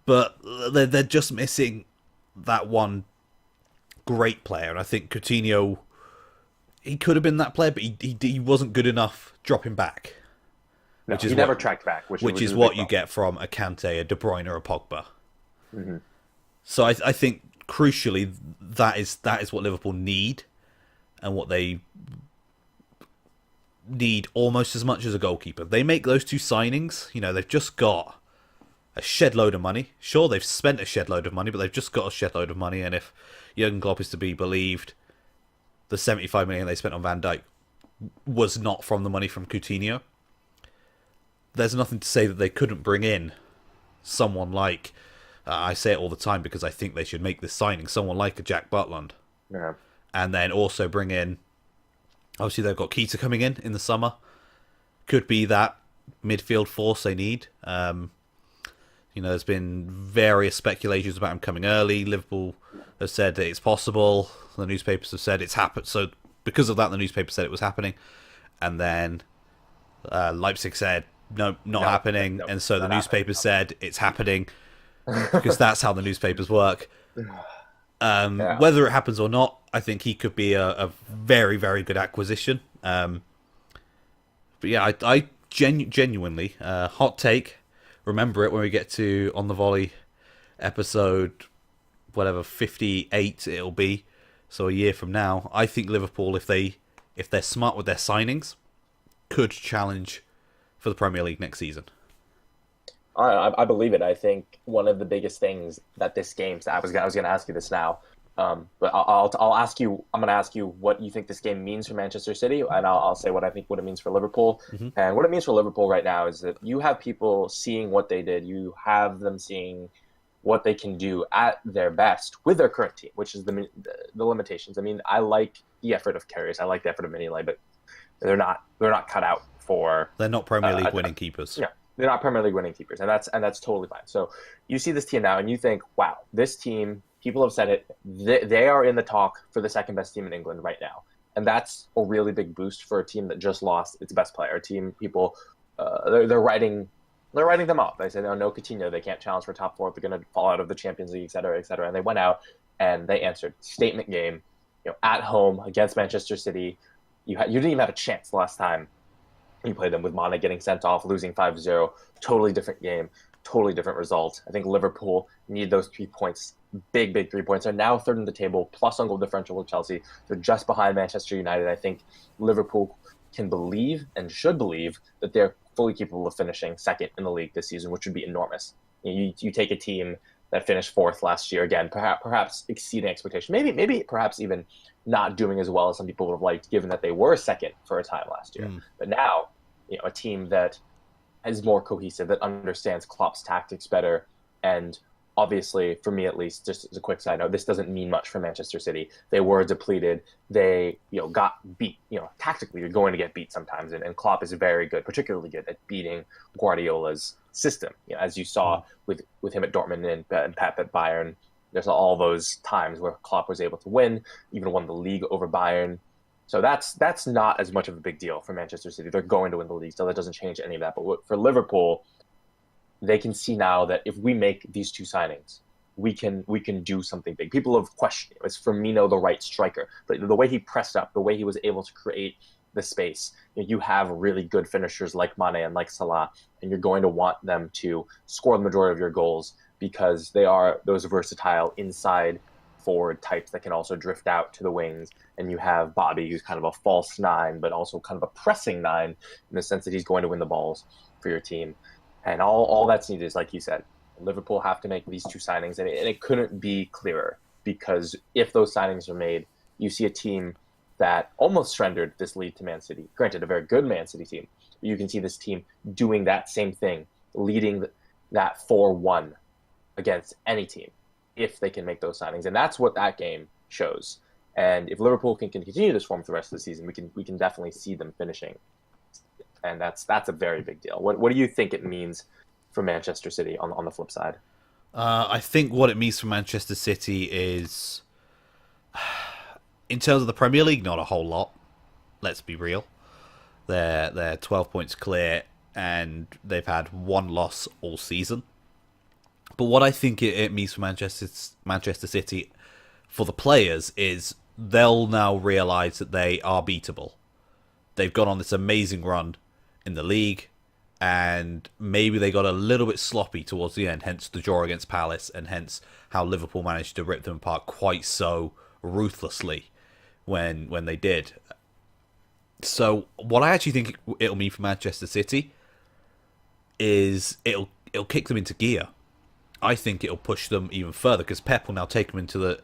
But they're just missing that one great player. And I think Coutinho, he could have been that player, but he wasn't good enough dropping back. No, he never tracked back. Which is what you get from a Kante, a De Bruyne, or a Pogba. Mm-hmm. So I think, crucially, that is what Liverpool need, and what they need almost as much as a goalkeeper. They make those 2 signings. They've just got a shed load of money. Sure, they've spent a shed load of money, but they've just got a shed load of money. And if Jurgen Klopp is to be believed, the 75 million they spent on Van Dijk was not from the money from Coutinho. There's nothing to say that they couldn't bring in someone like, I say it all the time because I think they should make this signing, someone like a Jack Butland. Yeah. And then also bring in, obviously they've got Keita coming in the summer. Could be that midfield force they need. There's been various speculations about him coming early. Liverpool have said that it's possible. The newspapers have said it's happened. So because of that, the newspaper said it was happening. And then Leipzig said, no, not happening. No, and so the newspaper said it's happening, because that's how the newspapers work. Whether it happens or not, I think he could be a very, very good acquisition. But yeah, I genuinely, hot take, remember it when we get to On the Volley episode, whatever, 58 it'll be, so a year from now. I think Liverpool, if they're smart with their signings, could challenge for the Premier League next season. I believe it. I think one of the biggest things that this game, I was going to ask you this now, but I'll ask you. I'm going to ask you what you think this game means for Manchester City, and I'll say what I think what it means for Liverpool. Mm-hmm. And what it means for Liverpool right now is that you have people seeing what they did. You have them seeing what they can do at their best with their current team, which is the limitations. I mean, I like the effort of Karius. I like the effort of Mignolet, but they're not cut out for. They're not Premier League winning keepers. Yeah. They're not Premier League winning keepers, and that's totally fine. So you see this team now, and you think, wow, this team. People have said it. They are in the talk for the second best team in England right now, and that's a really big boost for a team that just lost its best player. A team people they're writing them off. They said, no, Coutinho, they can't challenge for top four. They're going to fall out of the Champions League, et cetera, et cetera. And they went out and they answered. Statement game, at home against Manchester City. You didn't even have a chance the last time you played them with Mane getting sent off, losing 5-0. Totally different game, totally different result. I think Liverpool need those 3 points, big 3 points. They're now third in the table, plus on goal differential with Chelsea. They're just behind Manchester United. I think Liverpool can believe and should believe that they're fully capable of finishing second in the league this season, which would be enormous. You take a team that finished fourth last year, again, perhaps exceeding expectation, maybe perhaps even not doing as well as some people would have liked, given that they were second for a time last year. But now, a team that is more cohesive, that understands Klopp's tactics better, and obviously, for me at least, just as a quick side note, this doesn't mean much for Manchester City. They were depleted. They, got beat. Tactically, you're going to get beat sometimes, and Klopp is very good, particularly good at beating Guardiola's system. As you saw with him at Dortmund and Pep at Bayern, there's all those times where Klopp was able to win, even won the league over Bayern. So that's not as much of a big deal for Manchester City. They're going to win the league, so that doesn't change any of that. But for Liverpool, they can see now that if we make these two signings, we can do something big. People have questioned, is Firmino the right striker? But the way he pressed up, the way he was able to create the space, you have really good finishers like Mane and like Salah, and you're going to want them to score the majority of your goals because they are those versatile inside forward types that can also drift out to the wings. And you have Bobby, who's kind of a false nine, but also kind of a pressing nine in the sense that he's going to win the balls for your team. And all that's needed is, like you said, Liverpool have to make these two signings, and it couldn't be clearer, because if those signings are made, you see a team that almost surrendered this lead to Man City. Granted, a very good Man City team, but you can see this team doing that same thing, leading that 4-1 against any team if they can make those signings. And that's what that game shows. And if Liverpool can continue this form for the rest of the season, we can definitely see them finishing. And that's a very big deal. What do you think it means for Manchester City on the flip side? I think what it means for Manchester City is, in terms of the Premier League, not a whole lot. Let's be real. They're 12 points clear, and they've had one loss all season. But what I think it means for Manchester City, for the players, is they'll now realise that they are beatable. They've gone on this amazing run in the league, and maybe they got a little bit sloppy towards the end, hence the draw against Palace, and hence how Liverpool managed to rip them apart quite so ruthlessly when they did. So what I actually think it'll mean for Manchester City is it'll kick them into gear. I think it'll push them even further, because Pep will now take them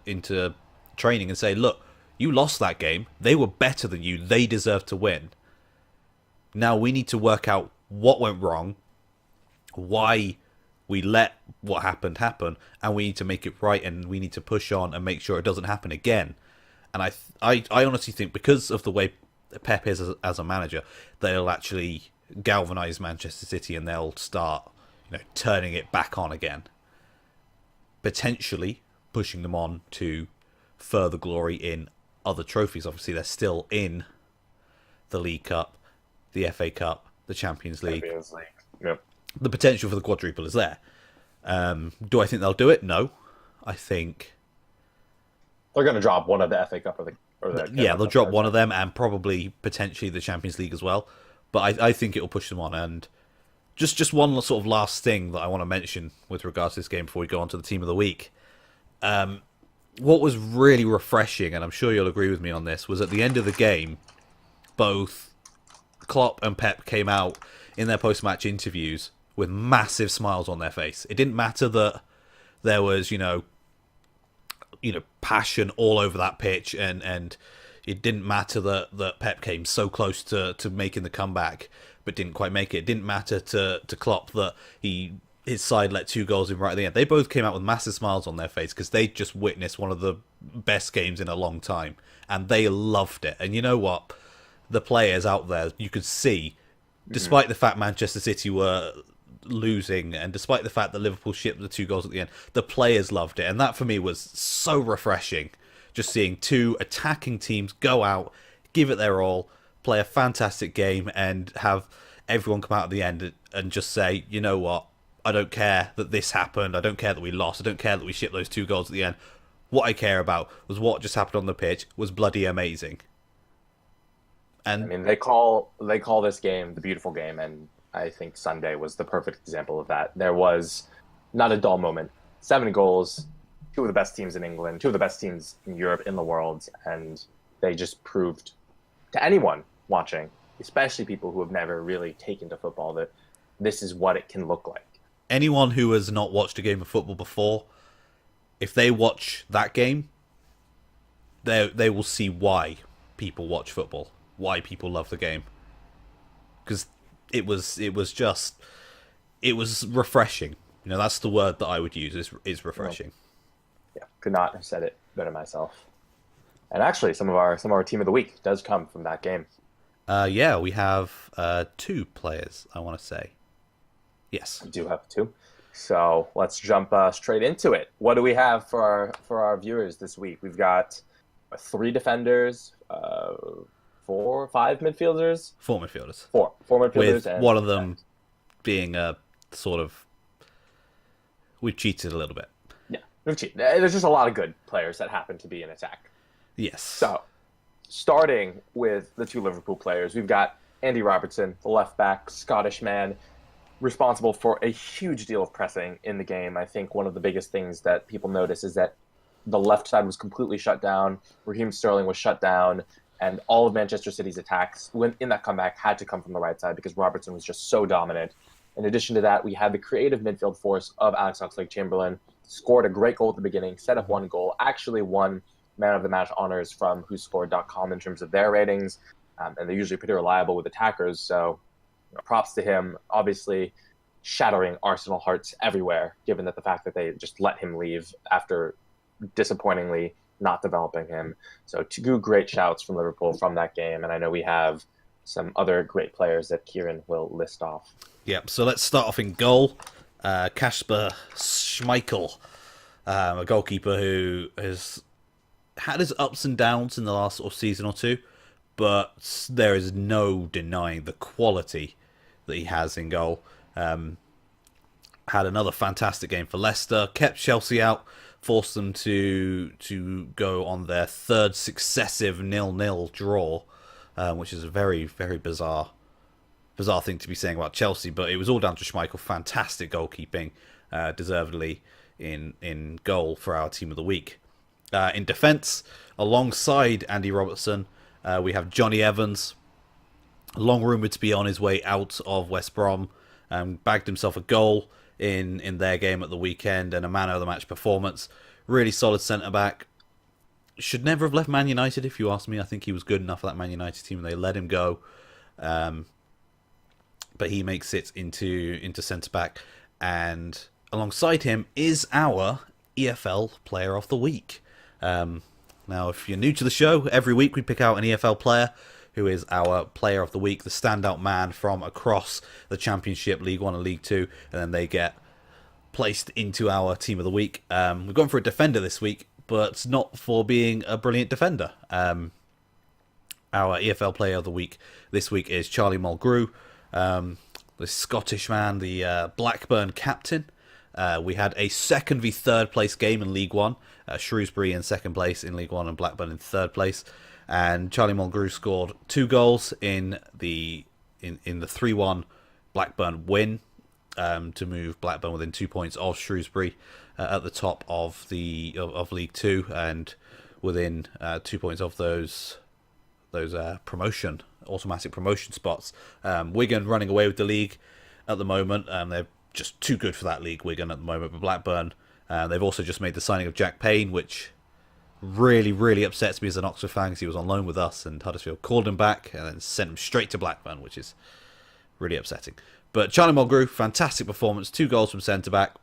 into training and say, look, you lost that game. They were better than you. They deserve to win. Now we need to work out what went wrong, why we let what happened happen, and we need to make it right, and we need to push on and make sure it doesn't happen again. And I honestly think, because of the way Pep is as a manager, they'll actually galvanise Manchester City, and they'll start turning it back on again, potentially pushing them on to further glory in other trophies. Obviously, they're still in the League Cup, the FA Cup, the Champions League. Yep. The potential for the quadruple is there. Do I think they'll do it? No. I think they're going to drop one of the FA Cup or the they'll drop one of them, and probably potentially the Champions League as well. But I think it'll push them on. And just one sort of last thing that I want to mention with regards to this game before we go on to the team of the week. What was really refreshing, and I'm sure you'll agree with me on this, was at the end of the game, both Klopp and Pep came out in their post-match interviews with massive smiles on their face. It didn't matter that there was, passion all over that pitch, and it didn't matter that Pep came so close to making the comeback but didn't quite make it. It didn't matter to Klopp that his side let 2 goals in right at the end. They both came out with massive smiles on their face because they just witnessed one of the best games in a long time, and they loved it. And you know what? The players out there, you could see, despite the fact Manchester City were losing, and despite the fact that Liverpool shipped the 2 goals at the end, the players loved it, and that for me was so refreshing. Just seeing two attacking teams go out, give it their all, play a fantastic game, and have everyone come out at the end and just say, you know what, I don't care that this happened, I don't care that we lost, I don't care that we shipped those 2 goals at the end. What I care about was what just happened on the pitch was bloody amazing. I And mean, they call this game the beautiful game, and I think Sunday was the perfect example of that. There was not a dull moment. 7 goals, two of the best teams in England, two of the best teams in Europe, in the world, and they just proved to anyone watching, especially people who have never really taken to football, that this is what it can look like. anyone who has not watched a game of football before, if they watch that game, they will see why people watch football, why people love the game, because it was refreshing. You know, that's the word that I would use is refreshing. Yeah, could not have said it better myself. And actually, some of our team of the week does come from that game. Yeah, we have 2 players, I want to say. Yes. We do have two. So let's jump straight into it. What do we have for our viewers this week? We've got 3 defenders, 5 midfielders, 4 midfielders. four midfielders, With and one of them being a sort of... We've cheated a little bit. yeah, we've cheated. There's just a lot of good players that happen to be in attack. Yes. So, starting with the 2 Liverpool players, we've got Andy Robertson, the left back, Scottish man, responsible for a huge deal of pressing in the game. I think one of the biggest things that people notice is that the left side was completely shut down. Raheem Sterling was shut down, and all of Manchester City's attacks in that comeback had to come from the right side because Robertson was just so dominant. In addition to that, we had the creative midfield force of Alex Oxlade-Chamberlain, scored a great goal at the beginning, set up 1 goal, actually won Man of the Match honors from WhoScored.com in terms of their ratings, and they're usually pretty reliable with attackers, so props to him. Obviously, shattering Arsenal hearts everywhere, given that the fact that they just let him leave after disappointingly not developing him. So 2 great shouts from Liverpool from that game, and I know we have some other great players that Kieran will list off. Yep, so let's start off in goal. Kasper Schmeichel, a goalkeeper who has had his ups and downs in the last sort of season or two, but there is no denying the quality that he has in goal. Had another fantastic game for Leicester, kept Chelsea out, forced them to go on their 3rd successive 0-0 draw, which is a very, very bizarre thing to be saying about Chelsea, but it was all down to Schmeichel. Fantastic goalkeeping, deservedly in goal for our team of the week. In defence, alongside Andy Robertson, we have Johnny Evans, long rumoured to be on his way out of West Brom, bagged himself a goal in their game at the weekend and a man of the match performance. Really solid centre-back. Should never have left Man United, if you ask me. I think he was good enough for that Man United team, and they let him go. But he makes it into centre-back, and alongside him is our EFL Player of the Week. Now, if you're new to the show, every week we pick out an EFL player who is our Player of the Week, the standout man from across the Championship, League 1 and League 2, and then they get placed into our Team of the Week. We've gone for a defender this week, but not for being a brilliant defender. Our EFL Player of the Week this week is Charlie Mulgrew, the Scottish man, the Blackburn captain. We had a 2nd v 3rd place game in League 1. Shrewsbury in 2nd place in League 1 and Blackburn in 3rd place. And Charlie Mulgrew scored 2 goals in the 3-1 Blackburn win to move Blackburn within 2 points of Shrewsbury at the top of League 2 and within 2 points of those automatic promotion spots. Wigan running away with the league at the moment. They're just too good for that league, Wigan, at the moment. But Blackburn, they've also just made the signing of Jack Payne, which really, really upsets me as an Oxford fan because he was on loan with us and Huddersfield called him back and then sent him straight to Blackburn, which is really upsetting. But Charlie Mulgrew, fantastic performance, 2 goals from centre-back.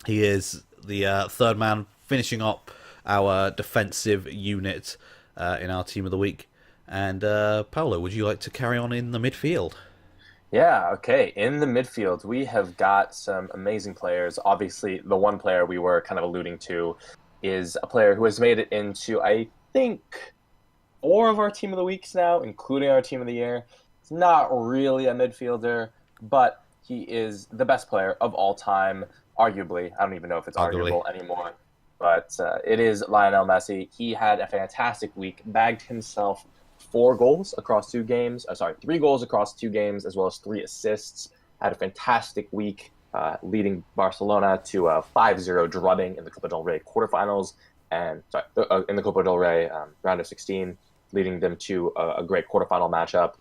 He is the 3rd man finishing up our defensive unit in our Team of the Week. And Paolo, would you like to carry on in the midfield? Yeah, okay. In the midfield, we have got some amazing players. Obviously, the one player we were kind of alluding to is a player who has made it into, I think, four of our team of the weeks now, including our team of the year. He's not really a midfielder, but he is the best player of all time, arguably. I don't even know if it's Arguably. arguable anymore, but it is Lionel Messi. He had a fantastic week, bagged himself 4 goals across 2 games. Sorry, 3 goals across 2 games, as well as 3 assists. Had a fantastic week, leading Barcelona to a 5-0 drubbing in the Copa del Rey quarterfinals, and sorry, in the Copa del Rey round of 16, leading them to a great quarterfinal matchup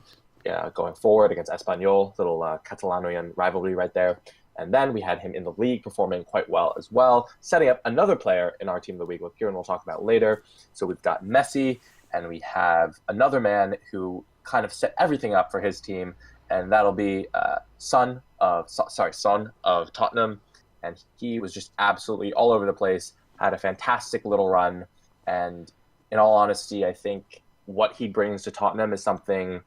going forward against Espanyol, little Catalonian rivalry right there. And then we had him in the league performing quite well as well, setting up another player in our team of the week, which Kieran will talk about later. So we've got Messi, and we have another man who kind of set everything up for his team, and that'll be Son of Tottenham, and he was just absolutely all over the place. Had a fantastic little run, and in all honesty, I think what he brings to Tottenham is something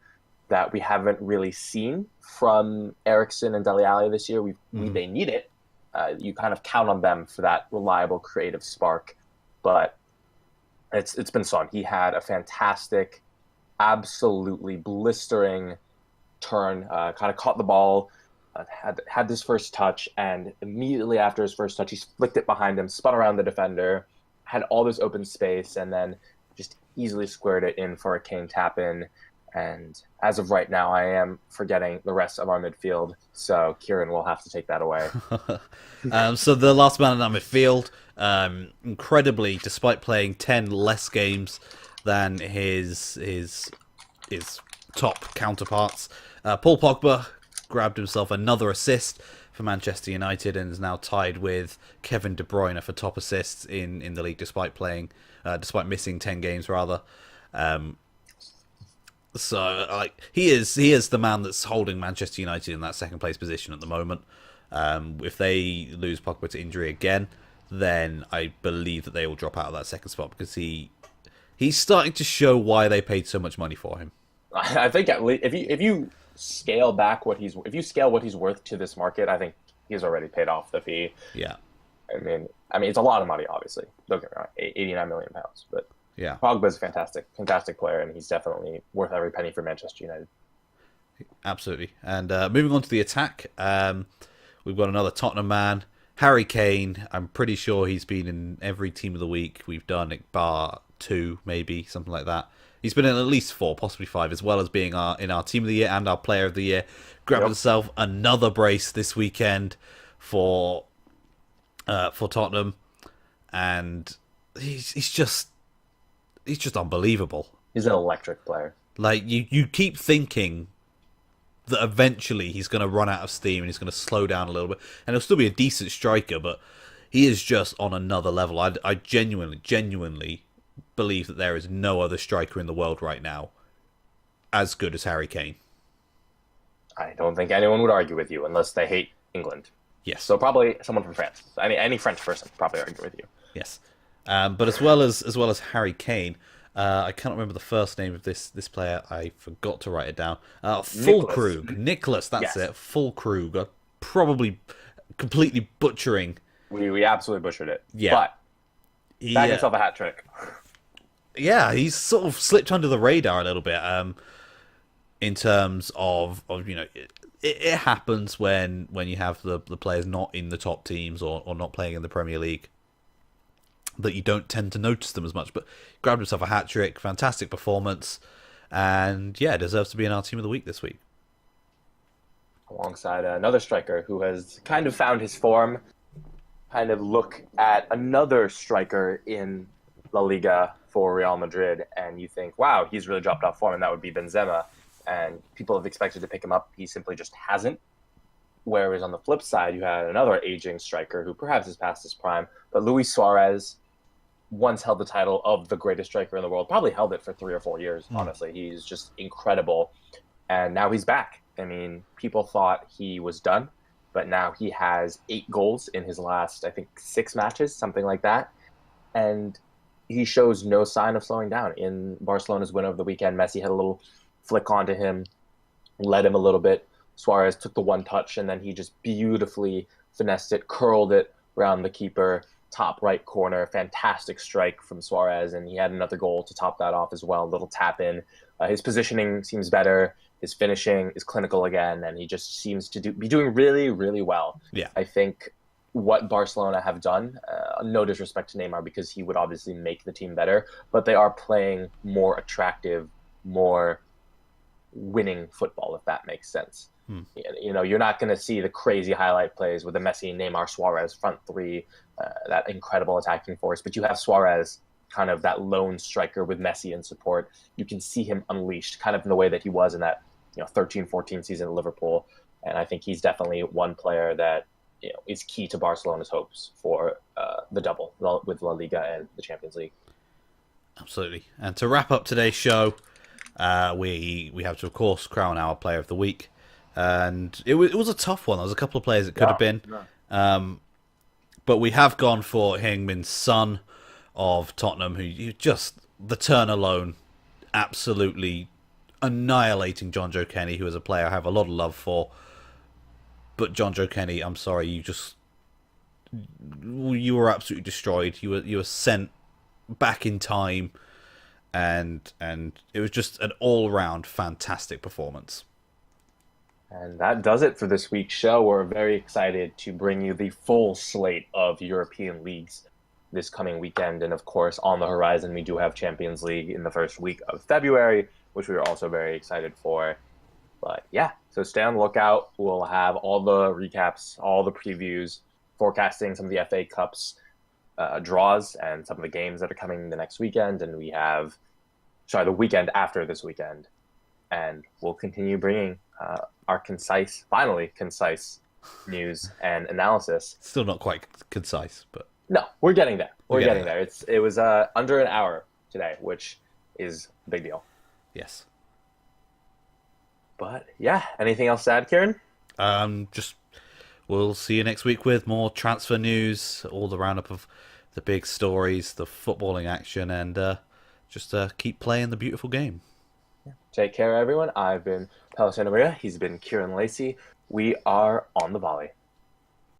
that we haven't really seen from Ericsson and Dele Alli this year. They need it. You kind of count on them for that reliable creative spark, but it's been Son. He had a fantastic, absolutely blistering turn. Kind of caught the ball, had this first touch, and immediately after his first touch, he flicked it behind him, spun around the defender, had all this open space, and then just easily squared it in for a Kane tap in. And as of right now, I am forgetting the rest of our midfield, so Kieran will have to take that away. So the last man in our midfield, incredibly, despite playing 10 less games than his top counterparts, Paul Pogba grabbed himself another assist for Manchester United and is now tied with Kevin De Bruyne for top assists in the league, despite missing 10 games rather. So he is the man that's holding Manchester United in that second place position at the moment. If they lose Pogba to injury again, then I believe that they will drop out of that second spot because he's starting to show why they paid so much money for him. I think at least if you scale back what he's worth to this market, I think he's already paid off the fee. Yeah. I mean, it's a lot of money, obviously. Don't get me wrong, 89 million pounds, but yeah, Pogba's a fantastic player, and he's definitely worth every penny for Manchester United. Absolutely. And moving on to the attack, we've got another Tottenham man, Harry Kane. I'm pretty sure he's been in every team of the week we've done, bar 2, maybe something like that. He's been in at least 4, possibly 5, as well as being in our team of the year and our player of the year. Grabbed himself another brace this weekend for Tottenham, and he's just unbelievable. He's an electric player. Like you keep thinking that eventually he's going to run out of steam and he's going to slow down a little bit, and he'll still be a decent striker, but he is just on another level. I genuinely believe that there is no other striker in the world right now as good as Harry Kane. I don't think anyone would argue with you unless they hate England. Yes. So probably someone from France. Any French person would probably argue with you. Yes. But as well as Harry Kane, I can't remember the first name of this player. I forgot to write it down. Fulkrug. Nicholas, that's it. Fulkrug. I'm probably completely butchering. We absolutely butchered it. Yeah. But bagged himself a hat trick. Yeah, he's sort of slipped under the radar a little bit. In terms of it happens when you have the players not in the top teams or not playing in the Premier League, that you don't tend to notice them as much. But grabbed himself a hat trick, fantastic performance, and yeah, deserves to be in our team of the week this week. Alongside another striker who has kind of found his form. Kind of look at another striker in La Liga for Real Madrid, and you think, wow, he's really dropped off form, and that would be Benzema. And people have expected to pick him up. He simply just hasn't. Whereas on the flip side, you had another aging striker who perhaps is past his prime, but Luis Suarez once held the title of the greatest striker in the world, probably held it for 3 or 4 years, honestly. He's just incredible. And now he's back. I mean, people thought he was done, but now he has 8 goals in his last, I think, 6 matches, something like that. And he shows no sign of slowing down. In Barcelona's win over the weekend, Messi had a little flick onto him, led him a little bit, Suarez took the one touch and then he just beautifully finessed it, curled it around the keeper, top right corner. Fantastic strike from Suarez, and he had another goal to top that off as well. Little tap in. His positioning seems better. His finishing is clinical again, and he just seems to be doing really, really well. Yeah. I think what Barcelona have done, no disrespect to Neymar because he would obviously make the team better, but they are playing more attractive, more winning football, if that makes sense. Hmm. You know, you're not going to see the crazy highlight plays with the Messi, Neymar, Suarez front three, that incredible attacking force, but you have Suarez, kind of that lone striker with Messi in support. You can see him unleashed, kind of in the way that he was in that 13-14 season at Liverpool, and I think he's definitely one player that is key to Barcelona's hopes for the double with La Liga and the Champions League. Absolutely. And to wrap up today's show, we have to, of course, crown our Player of the Week. And it was a tough one. There was a couple of players it could have been. But we have gone for Heung-min Son of Tottenham, who just, the turn alone, absolutely annihilating John Joe Kenny, who is a player I have a lot of love for. But John Joe Kenny, I'm sorry, you were absolutely destroyed. You were sent back in time, and it was just an all-round fantastic performance. And that does it for this week's show. We're very excited to bring you the full slate of European leagues this coming weekend. And of course, on the horizon, we do have Champions League in the first week of February, which we are also very excited for. But yeah, so stay on the lookout. We'll have all the recaps, all the previews, forecasting some of the FA Cups draws and some of the games that are coming the next weekend. And we have, the weekend after this weekend. And we'll continue bringing our finally concise news and analysis. Still not quite concise, but no, we're getting there. We're getting there. It was under an hour today, which is a big deal. Yes. But yeah, anything else to add, Kieran? Just we'll see you next week with more transfer news, all the roundup of the big stories, the footballing action, and just keep playing the beautiful game. Take care, everyone. I've been Palo Santa Maria. He's been Kieran Lacey. We are on the volley.